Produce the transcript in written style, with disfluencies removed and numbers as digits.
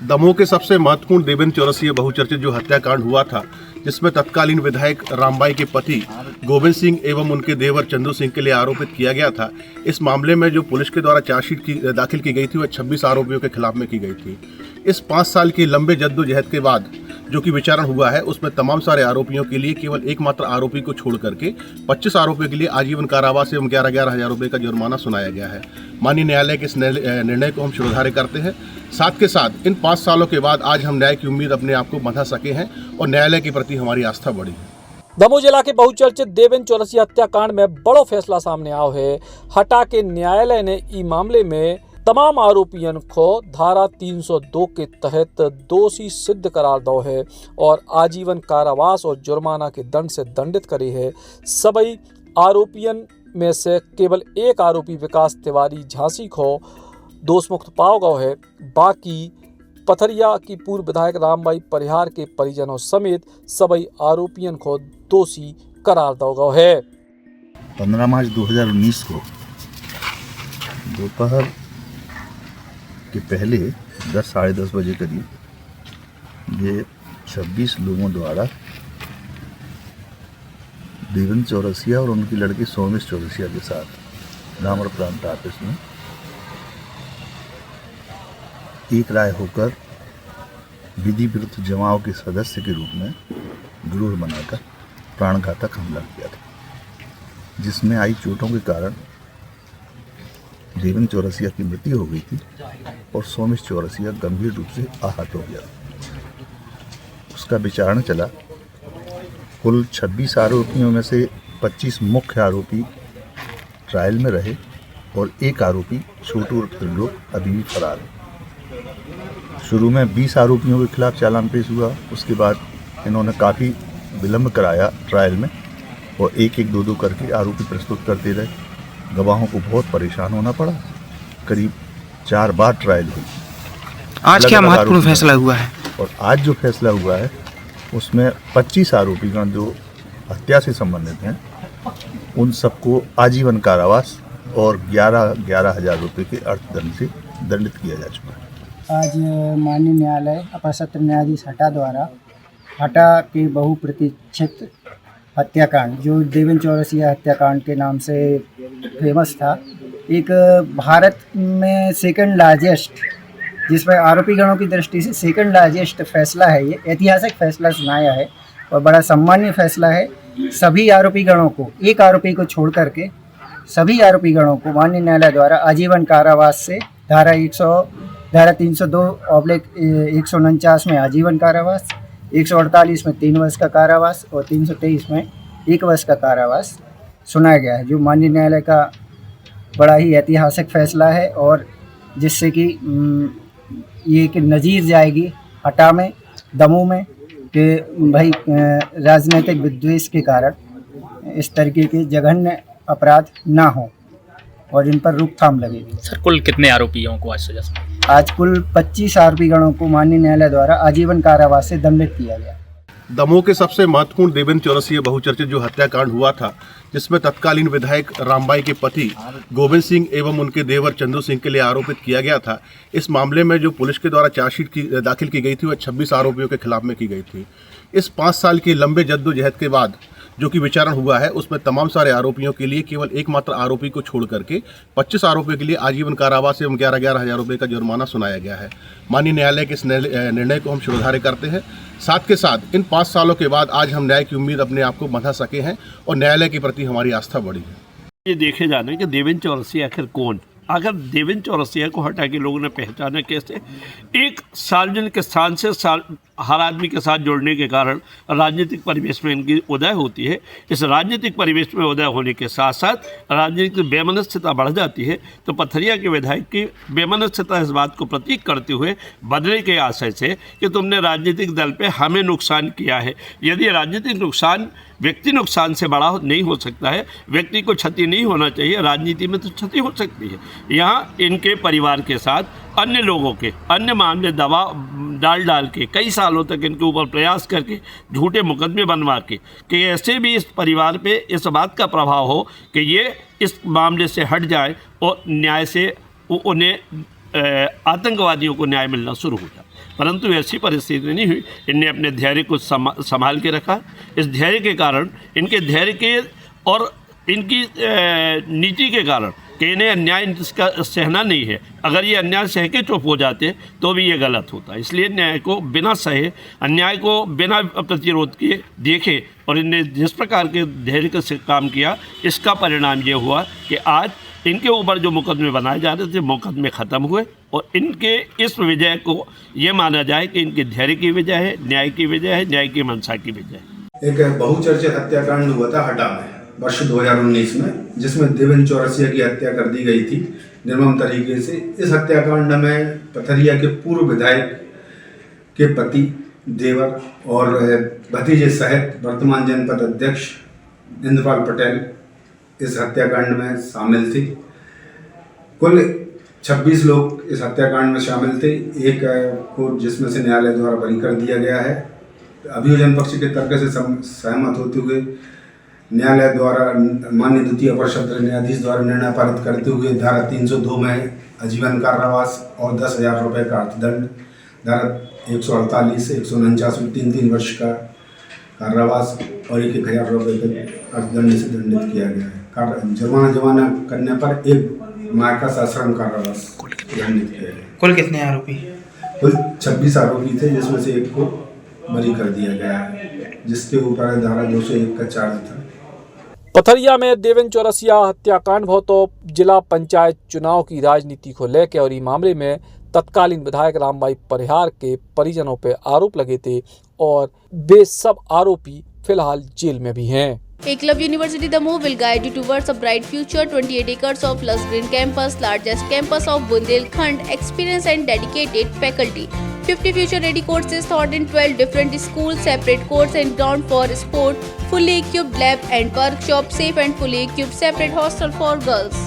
दमोह के सबसे महत्वपूर्ण देवेंद्र चौरसिया बहुचर्चित जो हत्याकांड हुआ था, जिसमें तत्कालीन विधायक रामबाई के पति गोविंद सिंह एवं उनके देवर चंदू सिंह के लिए आरोपित किया गया था। इस मामले में जो पुलिस के द्वारा चार्जशीट दाखिल की गई थी, वह 26 आरोपियों के खिलाफ में की गई थी। इस 5 साल की लंबे जद्दोजहद के बाद जो कि विचारण हुआ है, उसमें तमाम सारे आरोपियों के लिए केवल एकमात्र आरोपी को छोड़ करके 25 आरोपियों के लिए आजीवन कारावास एवं 11,000 रुपये का जुर्माना सुनाया गया है। माननीय न्यायालय के इस निर्णय को हम शिरोधार्य करते हैं। साथ के साथ इन 5 सालों के बाद आज हम न्याय की उम्मीद अपने आप को बंधा सके हैं और न्यायालय के प्रति हमारी आस्था बढ़ी है। दमोह जिला के बहुचर्चित देवेंद्र चौरसिया हत्याकांड में बड़ो फैसला सामने आओ है। हटा के न्यायालय ने ई मामले में तमाम आरोपियों को धारा 302 के तहत दोषी सिद्ध करार दो है और आजीवन कारावास और जुर्माना के दंड से दंडित करे है। सभी आरोपियों में से केवल एक आरोपी विकास तिवारी झांसी को दोषमुक्त पाओ गया है। बाकी पथरिया की पूर्व विधायक रामबाई परिहार के परिजनों समेत सभी आरोपियों को दोषी करार दो गया है। 15 मार्च 2019 को दोपहर के पहले 10 साढ़े 10 बजे करीब ये 26 लोगों द्वारा देवेंद्र चौरसिया और उनकी लड़की सोमेश चौरसिया के साथ धामर प्रांत ऑफिस में एक राय होकर विधि विरुद्ध जमाव के सदस्य के रूप में गिरोह बनाकर प्राणघातक हमला किया था, जिसमें आई चोटों के कारण देवेंद्र चौरसिया की मृत्यु हो गई थी और सोमेश चौरसिया गंभीर रूप से आहत हो गया। उसका विचारण चला। कुल 26 आरोपियों में से 25 मुख्य आरोपी ट्रायल में रहे और एक आरोपी छोटू त्रिलोक अभी भी फरार है। शुरू में 20 आरोपियों के खिलाफ चालान पेश हुआ। उसके बाद इन्होंने काफ़ी विलंब कराया ट्रायल में और एक एक दो करके आरोपी प्रस्तुत करते रहे। गवाहों को बहुत परेशान होना पड़ा। करीब 4 बार ट्रायल हुई। आज क्या महत्वपूर्ण फैसला हुआ है? और आज जो फैसला हुआ है उसमें 25 आरोपीगण जो हत्या से संबंधित हैं, उन सबको आजीवन कारावास और 11,000 रुपये के अर्थदंड से दंडित किया जा चुका है। आज माननीय न्यायालय अपर सत्र न्यायाधीश हटा द्वारा हटा के बहुप्रतीक्षित हत्याकांड, जो देवेंद्र चौरसिया हत्याकांड के नाम से फेमस था, एक भारत में सेकंड लार्जेस्ट, जिसमें आरोपी गणों की दृष्टि से सेकंड लार्जेस्ट फैसला है। ये ऐतिहासिक फैसला सुनाया है और बड़ा सम्मानीय फैसला है। सभी आरोपी गणों को, एक आरोपी को छोड़ करके सभी आरोपी गणों को माननीय न्यायालय द्वारा आजीवन कारावास से धारा 302/149 में आजीवन कारावास, 148 में 3 वर्ष का कारावास और 323 में 1 वर्ष का कारावास सुनाया गया है, जो माननीय न्यायालय का बड़ा ही ऐतिहासिक फैसला है और जिससे कि ये एक नज़ीर जाएगी हटा में, दमोह में, कि भाई राजनीतिक विद्वेष के कारण इस तरीके के जघन्य अपराध ना हो और इन पर रोकथाम लगेगी। सर, कुल कितने आरोपियों को आज सजा? आज कुल 25 आरोपी गणों को माननीय न्यायालय द्वारा आजीवन कारावास से दंडित किया गया। दमोह के सबसे महत्वपूर्ण देवेंद्र चौरसिया बहुचर्चित जो हत्याकांड हुआ था, जिसमें तत्कालीन विधायक रामबाई के पति गोविंद सिंह एवं उनके देवर चंदू सिंह के लिए आरोपित किया गया था। इस मामले में जो पुलिस के द्वारा चार्जशीट दाखिल की गई थी, वह 26 आरोपियों के खिलाफ में की गई थी। इस 5 साल की लंबे जद्दोजहद के बाद जो कि विचारण हुआ है, उसमें तमाम सारे आरोपियों के लिए केवल एकमात्र आरोपी को छोड़ करके 25 आरोपियों के लिए आजीवन कारावास एवं 11,000 रुपये का जुर्माना सुनाया गया है। माननीय न्यायालय के इस निर्णय को हम शिरोधार्य करते हैं। साथ के साथ इन 5 सालों के बाद आज हम न्याय की उम्मीद अपने आप को बंधा सके हैं और न्यायालय के प्रति हमारी आस्था बढ़ी है। ये देखे जाना है कि देवेंद्र चौरसिया आखिर कौन। अगर देवेंद्र चौरसिया को हटा के लोगों ने पहचाना कैसे? एक सार्वजनिक स्थान से हर आदमी के साथ जुड़ने के कारण राजनीतिक परिवेश में इनकी उदय होती है। इस राजनीतिक परिवेश में उदय होने के साथ साथ राजनीतिक बेमनस्यता बढ़ जाती है। तो पथरिया के विधायक की बेमनस्यता इस बात को प्रतीक करते हुए बदले के आशय से कि तुमने राजनीतिक दल पे हमें नुकसान किया है। यदि राजनीतिक नुकसान व्यक्ति नुकसान से बड़ा नहीं हो सकता है, व्यक्ति को क्षति नहीं होना चाहिए, राजनीति में तो क्षति हो सकती है। यहाँ इनके परिवार के साथ अन्य लोगों के अन्य मामले दबाव डाल के कई सालों तक इनके ऊपर प्रयास करके झूठे मुकदमे बनवा के कि ऐसे भी इस परिवार पे इस बात का प्रभाव हो कि ये इस मामले से हट जाए और न्याय से उन्हें आतंकवादियों को न्याय मिलना शुरू हो जाए। परंतु ऐसी परिस्थिति नहीं हुई। इनने अपने धैर्य को संभाल के रखा। इस धैर्य के कारण, इनके धैर्य के और इनकी नीति के कारण कि इन्हें अन्याय इसका सहना नहीं है। अगर ये अन्याय सह के चुप हो जाते तो भी ये गलत होता। इसलिए न्याय को बिना सहे, अन्याय को बिना प्रतिरोध किए देखे और इनने जिस प्रकार के धैर्य से काम किया, इसका परिणाम ये हुआ कि आज इनके ऊपर जो मुकदमे बनाए जा रहे थे, मुकदमे ख़त्म हुए और इनके इस विजय को ये माना जाए कि इनके धैर्य की विजय है, न्याय की विजय है, न्याय की मंशा की विजय है। एक बहुचर्चित हत्याकांड हुआ था हटा में वर्ष 2019 में, जिसमें देवेंद्र चौरसिया की हत्या कर दी गई थी निर्मम तरीके से। इस हत्याकांड में पथरिया के पूर्व विधायक के पति, देवर और भतीजे सहित वर्तमान जनपद अध्यक्ष इंद्रपाल पटेल इस हत्याकांड में शामिल थे। कुल 26 लोग इस हत्याकांड में शामिल थे। एक को जिसमें से न्यायालय द्वारा बरी कर दिया गया है। अभियोजन पक्ष के तर्क से सहमत होते हुए न्यायालय द्वारा माननीय द्वितीय अपर सत्र न्यायाधीश द्वारा निर्णय पारित करते हुए धारा 302 में आजीवन कारावास और 10,000 रुपये का अर्थदंड, धारा 148 से 149 3 वर्ष का कारावास और 1,000 रुपये के अर्थदंड से दंडित किया गया है। जुर्माना करने पर 1 माह का सश्रम कारावास दंडित किया गया। कुल कितने आरोपी? कुल 26 आरोपी थे, जिसमें से एक को बरी कर दिया गया है, जिसके ऊपर धारा 201 का चार्ज था। पथरिया में देवेंद्र चौरसिया हत्याकांड हो तो जिला पंचायत चुनाव की राजनीति को लेकर और इस मामले में तत्कालीन विधायक रामबाई परिहार के परिजनों पर आरोप लगे थे और वे सब आरोपी फिलहाल जेल में भी हैं। Eklavya University, the move will guide you towards a bright future. 28 acres of lush green campus, largest campus of Bundelkhand, experienced and dedicated faculty. 50 future-ready courses taught in 12 different schools, separate courts and ground for sport, fully equipped lab and workshop, safe and fully equipped separate hostel for girls.